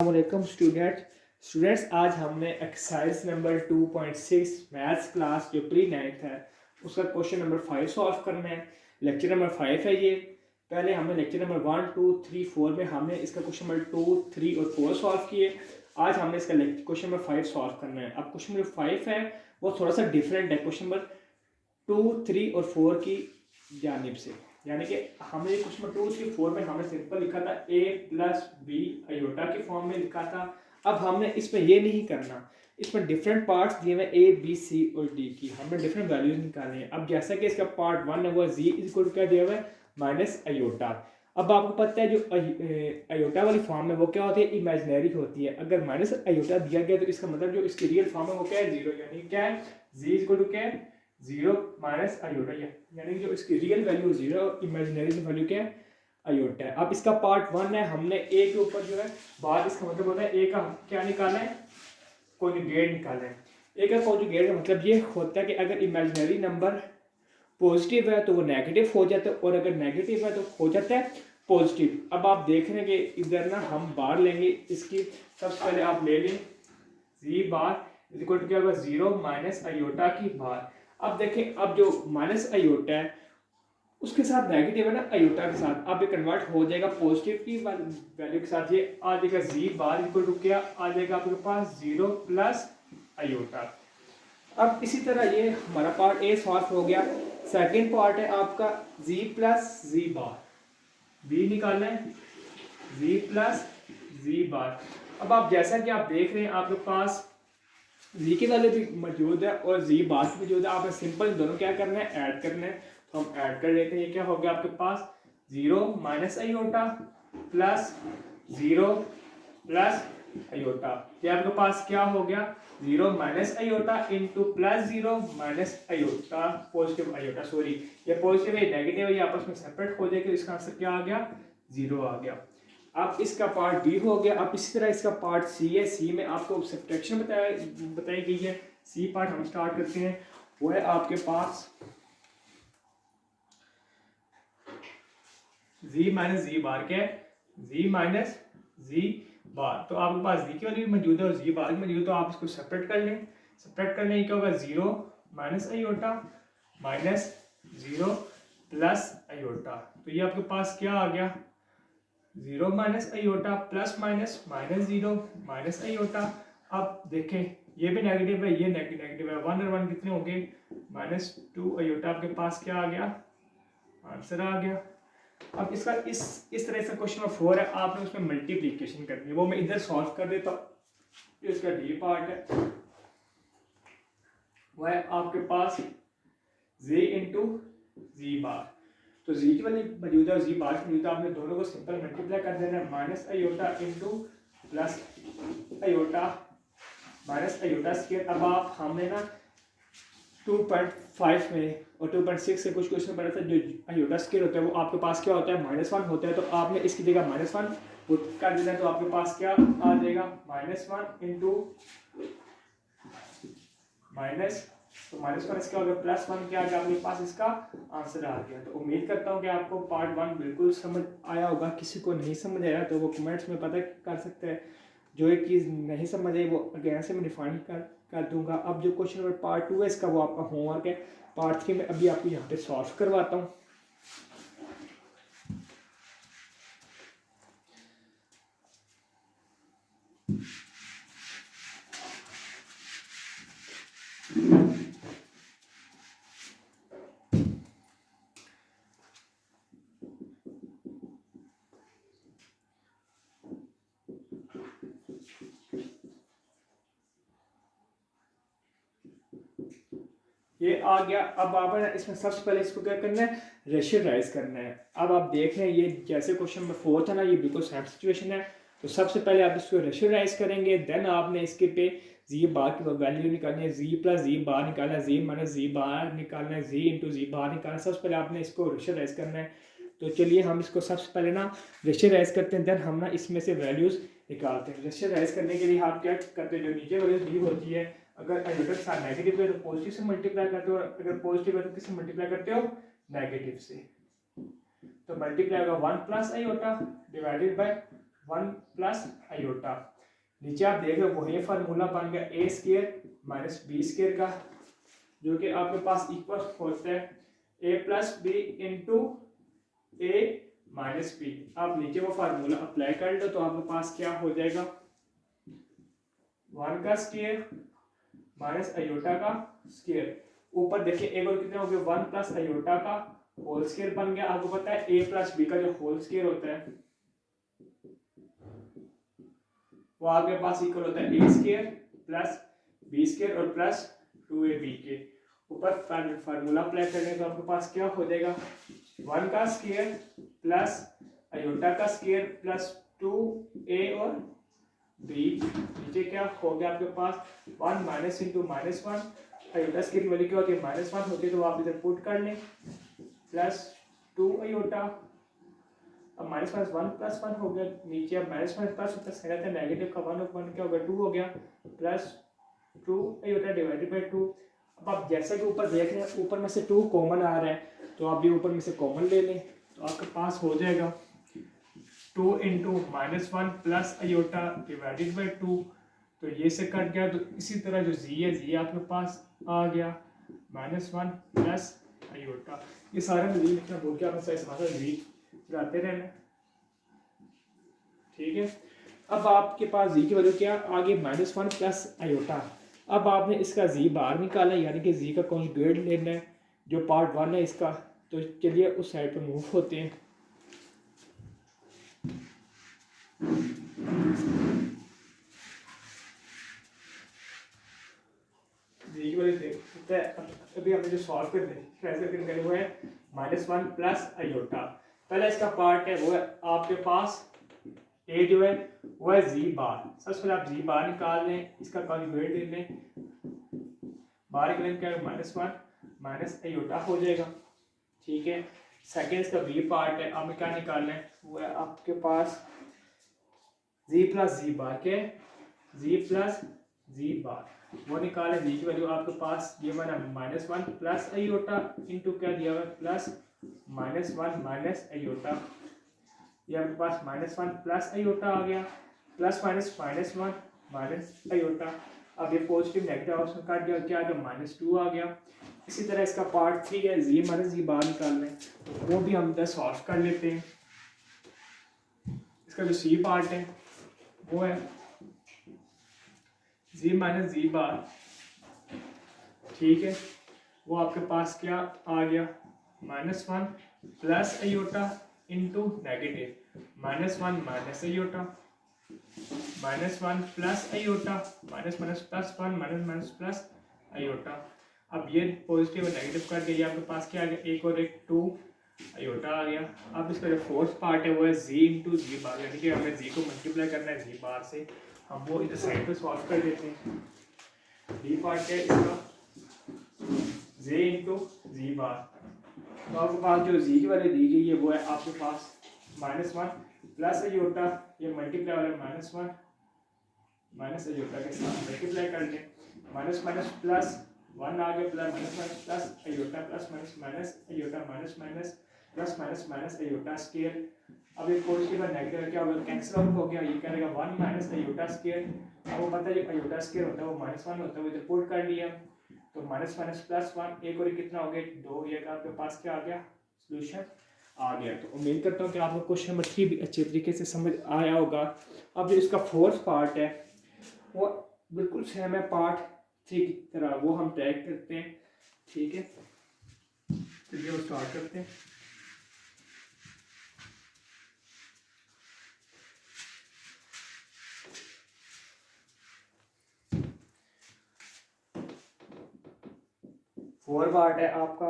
अस्सलामुअलैकुम स्टूडेंट्स आज हमने एक्सरसाइज नंबर 2.6 मैथ्स क्लास जो प्री नाइन्थ है उसका क्वेश्चन नंबर 5 सॉल्व करना है। लेक्चर नंबर 5 है ये। पहले हमने लेक्चर नंबर 1 2 3 4 में हमने इसका क्वेश्चन नंबर 2 3 और 4 सॉल्व किए। आज हमने इसका क्वेश्चन नंबर 5 सॉल्व करना है। अब क्वेश्चन नंबर 5 है वो थोड़ा सा डिफरेंट है क्वेश्चन नंबर 2 3 और 4 की जानिब से। यानी कि हमने क्वेश्चन नंबर 2 3 4 में हमने सिंपल लिखा था a प्लस बी आयोटा के फॉर्म में लिखा था। अब हमने इसमें ये नहीं करना, इसमें डिफरेंट पार्ट्स दिए हुए a b c और d की, हमने डिफरेंट वैल्यूज निकालने हैं। अब जैसा कि इसका पार्ट 1 है वो z इक्वल टू क्या दिया हुआ है माइनस आयोटा। अब आपको पता है जो आयोटा वाली फॉर्म है वो क्या होती है, इमेजिनरी होती है। अगर माइनस आयोटा दिया गया तो इसका मतलब जो इसकी रियल फॉर्म है वो क्या है, जीरो। यानी क्या है, z इक्वल टू क्या है, जीरो माइनस आयोटा, यानी जो इसकी real value zero, imaginary value क्या है, आयोटा है। अब इसका पार्ट 1 है, हमने ए के ऊपर जो है बात, इसका मतलब होता है ए का क्या निकालना है, कॉन्जुगेट निकालना है। ए का कॉन्जुगेट का मतलब ये होता है कि अगर इमेजिनरी नंबर पॉजिटिव है तो वो नेगेटिव हो जाता है, और अगर नेगेटिव है तो हो जाता है पॉजिटिव। अब आप देख रहे हैं कि इधर ना हम बार लेंगे इसकी। सबसे पहले आप ले लें जी बार इक्वल टू क्या होगा, जीरो माइनस आयोटा की बार। अब देखें, अब जो माइनस आयोटा है उसके साथ नेगेटिव है ना आयोटा के साथ, अब ये कन्वर्ट हो जाएगा पॉजिटिव की वैल्यू के साथ। ये आ जाएगा जी बार इक्वल टू क्या आ जाएगा आपके पास, जीरो प्लस आयोटा। अब इसी तरह ये हमारा पार्ट ए सॉल्व हो गया। सेकंड पार्ट है आपका जी प्लस जी बार, बी निकालना है जी प्लस जी बार। अब आप जैसा कि आप देख रहे हैं आपके पास जी की वैल्यू भी मौजूद है और जी बार भी मौजूद है। आपने सिंपल दोनों क्या करना है, ऐड करना है। तो हम ऐड कर लेते हैं। ये क्या हो गया आपके पास, zero minus iota plus zero plus iota. ये आपके पास क्या हो गया, zero minus iota into plus zero minus iota, positive iota, sorry ये पॉजिटिव है नेगेटिव है, ये आपस में सेपरेट हो जाएगा। इसका आंसर क्या आ गया, जीरो आ गया। अब इसका पार्ट डी हो गया। अब इसी तरह इसका पार्ट सी है। सी में आपको सब्ट्रैक्शन बताई गई है। सी पार्ट हम स्टार्ट करते हैं। वो है आपके पास z माइनस जी बार, क्या है z माइनस जी बार। तो आपके पास z की वैल्यू भी मौजूद है और z बार भी मौजूद है, तो आप इसको सेपरेट कर लें। सेपरेट करने क्या होगा, zero minus iota minus zero plus iota. तो ये आपके पास क्या आ गया, zero minus iota plus minus minus zero minus iota. अब देखें ये भी नेगेटिव है, ये नेगेटिव है, वन और वन कितने हो गए, माइनस टू आयोटा। आपके पास क्या आ गया, आंसर आ गया। अब इसका इस तरह से क्वेश्चन नंबर 4 है, आपने उसमें मल्टीप्लिकेशन करनी है, वो मैं इधर सॉल्व कर देता हूँ। इसका डी पार्ट है वह है आपके पास z इंटू जी बार। तो z की वैल्यू मौजूद है और z बार की मौजूद है, आपने दोनों को सिंपल मल्टीप्लाई कर देना है। Minus iota into plus iota minus iota square. अब आप हमने ना 2.5 में और 2.6 से कुछ क्वेश्चन पढ़ा था, जो आयोटा स्क्वायर होता है वो आपके पास क्या होता है, माइनस वन होता है। तो आपने इसकी जगह माइनस वन पुट कर देना है, तो आपके पास क्या आ जाएगा, माइनस वन इंटू माइनस, तो माइनस वन इसका होगा प्लस वन, क्या आ गया आपके पास, इसका आंसर आ गया। तो उम्मीद करता हूँ कि आपको पार्ट 1 बिल्कुल समझ आया होगा। किसी को नहीं समझ आया तो वो कमेंट्स में पता कर सकते हैं। जो एक चीज़ नहीं समझ आई वो अगेन से मैं डिफाइन कर दूंगा। अब जो क्वेश्चन नंबर पार्ट 2 है इसका वो आपका होमवर्क है। पार्ट 3 में अभी आपको यहाँ पे सॉल्व करवाता हूँ। ये आ गया। अब आप इसमें सबसे पहले इसको क्या करना है, रेशनलाइज करना है। अब आप देख रहे हैं ये जैसे क्वेश्चन नंबर 4 था ना, ये बिल्कुल सेम सिचुएशन है। तो सबसे पहले आप इसको रेशनलाइज करेंगे, देन आपने इसके पे जी बार की वैल्यू निकालनी है, जी प्लस जी बार निकालना है, जी माइनस जी बार निकालना है, जी इंटू जी बार निकालना है। सबसे पहले आपने इसको रेशनलाइज करना है। तो चलिए हम इसको सबसे पहले ना रेशनलाइज करते हैं, देन हम ना इसमें से वैल्यूज निकालते हैं। रेशनलाइज करने के लिए आप क्या करते हैं, जो नीचे वैल्यूज दी होती है, अगर आयोटा के साथ नेगेटिव है तो पॉजिटिव से मल्टीप्लाई करते हो, और अगर पॉजिटिव है तो किससे मल्टीप्लाई करते हो, नेगेटिव से। तो मल्टीप्लाई होगा one plus iota divided by one plus iota. नीचे आप देख रहे हो वही फार्मूला बन गया A square minus B square का, जो कि आपके पास इक्वल होता है ए plus B into A minus B. आप नीचे वो फार्मूला अप्लाई कर लो तो आपके पास क्या हो जाएगा, वन का स्क्वायर माइनस आयोटा का स्क्वायर। ऊपर देखिए एक और कितना हो गया, वन प्लस आयोटा का होल स्क्वायर बन गया। आपको पता है ए प्लस बी का जो होल स्क्वायर होता है वो आपके पास इक्वल होता है ए स्क्वायर प्लस बी स्क्वायर और प्लस 2ab के ऊपर फार्मूला अप्लाई करेंगे तो आपके पास क्या हो जाएगा, वन का स्क्वायर प्लस आयोटा का स्क्वायर प्लस 2a और b। नीचे क्या हो गया आपके पास, one minus into minus one, iota square की वैल्यू क्या होती है माइनस वन होती है, तो आप इधर पुट कर लें प्लस 2 आयोटा। अब minus minus one plus one हो गया, नीचे अब माइनस माइनस प्लस प्लस है नेगेटिव का वन क्या हो गया, 2 हो गया प्लस 2 आयोटा डिवाइडेड बाई 2। अब आप जैसे कि ऊपर देख रहे हैं ऊपर में से 2 कॉमन आ रहा है तो आप भी ऊपर में से कॉमन ले लें तो आपके पास हो जाएगा 2 into minus one plus iota divided by 2। तो ये से कट गया, तो इसी तरह जो जी है जी आपके पास आ गया माइनस वन प्लस आयोटा। ये सारा में जी लिखना भूल के आपने सही समझा, जी लगाते रहना, ठीक है। अब आपके पास जी की वैल्यू क्या आगे माइनस वन प्लस आयोटा। अब आपने इसका जी बाहर निकाला है यानी कि जी का कॉन्जुगेट लेना है जो पार्ट वन है इसका। तो चलिए उस साइड पे मूव होते हैं। जी की वैल्यू देखते हैं अभी हमने जो सॉल्व करने हुए हैं माइनस वन प्लस आयोटा। पहला इसका पार्ट है वो है आपके पास ए जो है वो है जी बार। सबसे पहले आप जी बार निकाल लें, इसका कॉन्जुगेट ले लें, बाहर निकलेंगे क्या माइनस वन माइनस आयोटा हो जाएगा, ठीक है। सेकेंड इसका बी पार्ट है, आपने क्या निकालना है वो है आपके पास जी प्लस जी बार के जी प्लस जी बार वो निकाले। जी की वैल्यू आपके पास ये बना minus one plus iota into क्या दिया हुआ plus minus one minus iota. ये आपके पास माइनस वन प्लस आयोटा आ गया, plus minus minus one minus iota. अब ये पॉजिटिव नेगेटिव ऑप्शन काट गया, क्या आ गया माइनस टू आ गया। इसी तरह इसका पार्ट थ्री है जी माइनस जी बाहर निकालना है तो वो भी हम 10 सॉल्व कर लेते हैं। इसका जो सी पार्ट है वो है जी माइनस जी बार, ठीक है। वो आपके पास क्या आ गया minus one plus iota into negative minus one minus iota minus one plus iota minus minus plus one minus minus plus iota. अब ये पॉजिटिव और नेगेटिव करके ये आपके पास क्या आ गया एक और एक 2 आयोटा आ गया। अब इसका जो फोर्थ पार्ट है वो है जी इंटू जी बार, यानी कि हमें जी को मल्टीप्लाई करना है जी बार से। हम वो इधर साइड पे सॉल्व कर देते हैं। डी पार्ट है इसका जे इंटू जी बार। तो आपके पास जो जी की वैल्यू दी गई है वो है आपके पास माइनस वन प्लस आयोटा, ये मल्टीप्लाई वाला माइनस वन माइनस आयोटा के साथ मल्टीप्लाई कर लें, माइनस माइनस प्लस वन आ गया plus minus minus plus iota plus minus minus iota minus minus plus minus minus iota square. अब एक पॉजिटिव और नेगेटिव क्या होगा कैंसिल आउट हो गया, ये क्या रहेगा वन माइनस आयोटा स्क्वायर। अब वो पता है जो आयोटा स्क्वायर होता है वो माइनस वन होता है, वो इधर पुट कर लिया तो माइनस माइनस प्लस वन एक और कितना हो गया 2, ये आपके पास क्या आ गया सोल्यूशन आ गया। तो उम्मीद करता हूँ कि आपको क्वेश्चन नंबर 3 भी अच्छे तरीके से समझ आया होगा। अब जो इसका फोर्थ पार्ट है वो बिल्कुल सेम है पार्ट 3 की तरह, वो हम ट्रैक करते हैं, ठीक है। चलिए वो स्टार्ट करते हैं। फोर पार्ट है आपका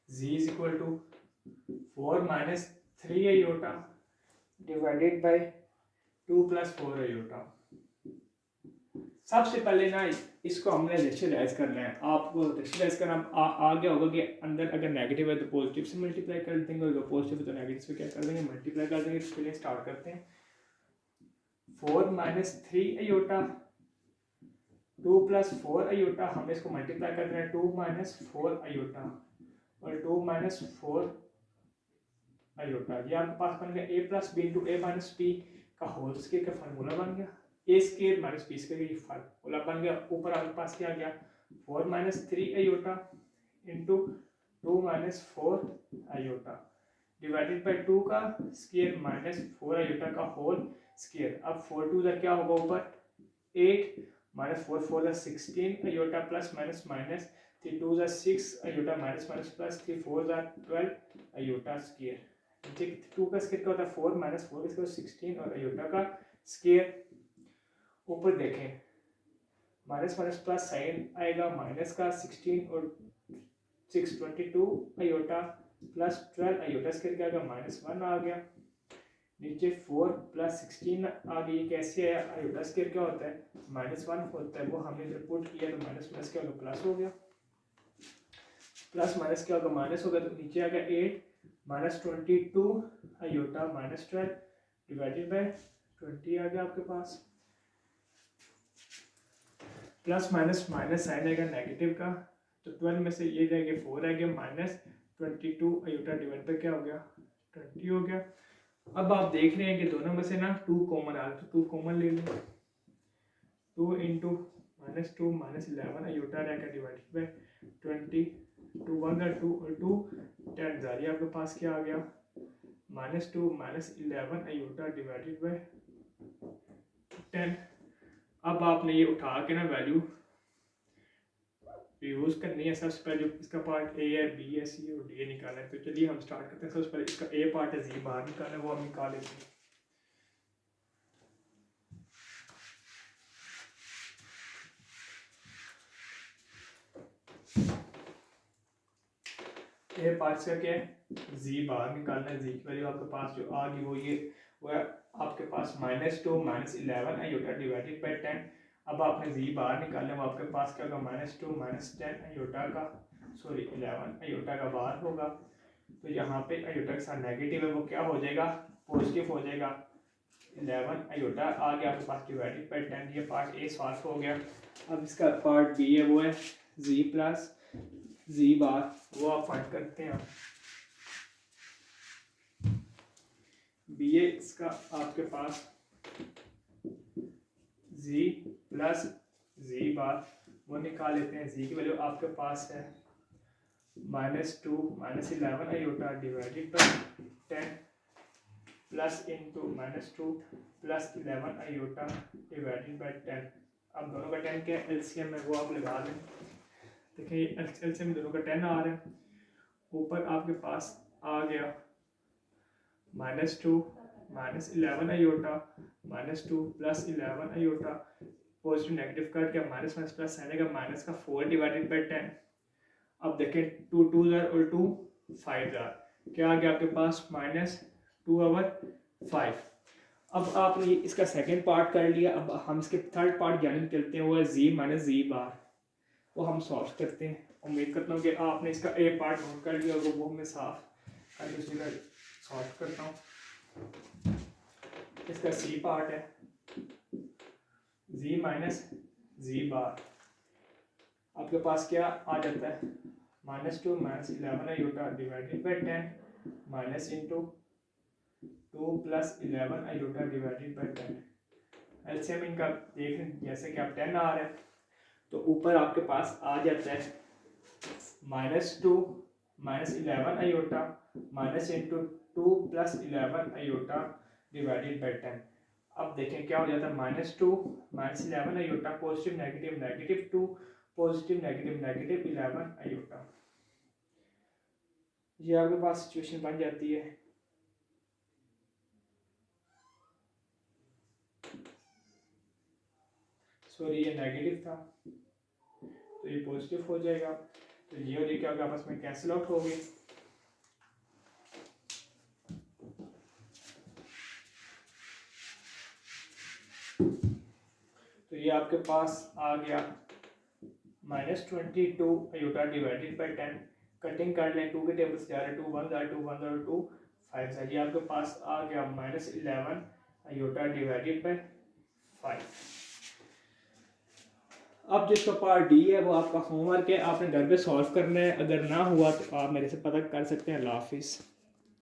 z is equal to 4 minus 3 iota divided by 2 plus 4 iota. सबसे पहले ना इसको हमने रेशनलाइज करना है। आपको रेशनलाइज करना आ गया होगा कि अंदर अगर नेगेटिव है तो पॉजिटिव से मल्टीप्लाई कर देंगे, अगर पॉजिटिव है तो नेगेटिव से क्या कर देंगे मल्टीप्लाई कर देंगे। इसके लिए स्टार्ट करते हैं 4 माइनस 3 आयोटा 2 प्लस 4 आयोटा, हमें इसको मल्टीप्लाई करना है 2 माइनस 4 आयोटा और 2 माइनस 4 आयोटा। ये आपके पास बन गया a plus B into A minus B. का होल स्क्वायर का फार्मूला बन गया, A square minus B square का फार्मूला बन गया। ऊपर आपके पास क्या आ गया 4 minus 3 iota into 2 minus 4 iota divided by 2 का स्क्वायर माइनस 4 आयोटा का होल स्क्वायर। अब 4 टू का क्या होगा ऊपर 8 minus 4 4 16 iota plus minus minus 3 2 6 iota minus minus plus 3 4 12 iota square. ठीक, 2 का स्क्वायर क्या होता है 4 माइनस 4 का स्क्वायर 16 और आयोटा का स्क्वायर। ऊपर देखें माइनस माइनस प्लस साइन आएगा माइनस का 16 और 6 22 आयोटा प्लस 12 आयोटा स्क्वायर क्या आ गया -1 आ गया। नीचे 4 प्लस 16 आ गई, कैसे आया आयोटा स्क्वायर क्या होता है -1 होता है, वो हमने जब पुट किया तो माइनस माइनस क्या होगा प्लस हो गया, प्लस माइनस क्या होगा माइनस होगा, तो नीचे आ गया 8 minus 22 iota minus 12 divided by 20 आ गया आपके पास। प्लस माइनस माइनस साइन आएगा नेगेटिव का, तो 12 में से ये जाएगा 4 आ गया माइनस 22 आयोटा डिवाइड बाय क्या हो गया 20 हो गया। अब आप देख रहे हैं कि दोनों में से ना 2 कॉमन आ रहा है, तो 2 कॉमन ले लें। 2 इंटू -2 -11 आयोटा रहेगा डिवाइडेड बाय 20, 2 1 का 2 और 2 10 जारी आपके पास क्या आ गया -2 -11 आयोटा डिवाइडेड बाय 10। अब आपने ये उठा के ना वैल्यू यूज करनी है। सबसे पहले इसका पार्ट ए है, बी है, सी और डी निकालना है। तो चलिए हम स्टार्ट करते हैं। सबसे पहले इसका ए पार्ट है जी बाहर निकालना है, वो हम निकाल लेते हैं। ए पार्ट का क्या है जी बाहर निकालना है। जी की वैल्यू आपके पास जो आ गई वो है आपके पास -2 -11 आयोटा डिवाइडेड बाय 10। अब आपने जी बाहर निकालना है, वो आपके पास क्या होगा -2 -10 आयोटा का 11 आयोटा का बाहर होगा। तो यहाँ पे आयोटा के साथ नेगेटिव है, वो क्या हो जाएगा पॉजिटिव हो जाएगा। 11 आयोटा आ गया आपके पास डिवाइडेड बाय 10। ये पार्ट ए सॉल्व हो गया। अब इसका पार्ट बी है, वो है जी प्लस जी बार, वो आप फाइंड करते हैं। बी ए इसका आपके पास जी प्लस जी बार, वो निकाल लेते हैं। जी की वैल्यू आपके पास है -2 -11 iota divided bye 10 plus into -2 plus 11 iota divided bye 10। अब दोनों का 10 क्या एलसीएम है वो आप लगा लें। देखिए एलसीएम दोनों का 10 आ रहा है। ऊपर आपके पास आ गया -2 -11 iota -2 plus 11 iota, positive negative cut क्या माइनस माइनस प्लस आएगा माइनस का 4 डिवाइडेड बाय 10। अब देखें 2 2 और 2 5 क्या आ गया आपके पास -2/5। अब आपने इसका सेकंड पार्ट कर लिया। अब हम इसके थर्ड पार्ट जाने चलते हैं, वो है जी माइनस जी बार, वो हम सॉल्व करते हैं। उम्मीद करता हूँ कि आपने इसका ए पार्ट नोट कर लिया होगा, वो मैं साफ करके उसी का सॉल्व करता हूँ। इसका सी पार्ट है जी माइनस जी बार, आपके पास क्या आ जाता है -2 -11 iota divided bye 10 minus into 2 plus 11 iota divided bye 10। LCM इनका देख लें, जैसे कि आप 10 आ रहे हैं तो ऊपर आपके पास आ जाता है -2 -11 iota minus into 2 plus 11 iota divided bye 10। अब देखें क्या हो जाता है -2 -11 iota positive negative negative 2 positive negative negative 11 iota. ये आपके पास सिचुएशन बन जाती है। सॉरी ये नेगेटिव था तो ये पॉजिटिव हो जाएगा, तो ये और ये क्या होगा आपस में कैंसिल आउट हो गए। तो ये आपके पास आ गया -22 आयोटा डिवाइडेड बाय 10। कटिंग कर लें, 2 के टेबल से जा रहे 2 1 2 1 और 2 5 है। ये आपके पास आ गया -11 आयोटा डिवाइडेड बाय 5। अब जिसका पार्ट डी है वो आपका होमवर्क है, आपने घर पे सॉल्व करना है। अगर ना हुआ तो आप मेरे से पता कर सकते हैं। अल्लाह हाफिज़।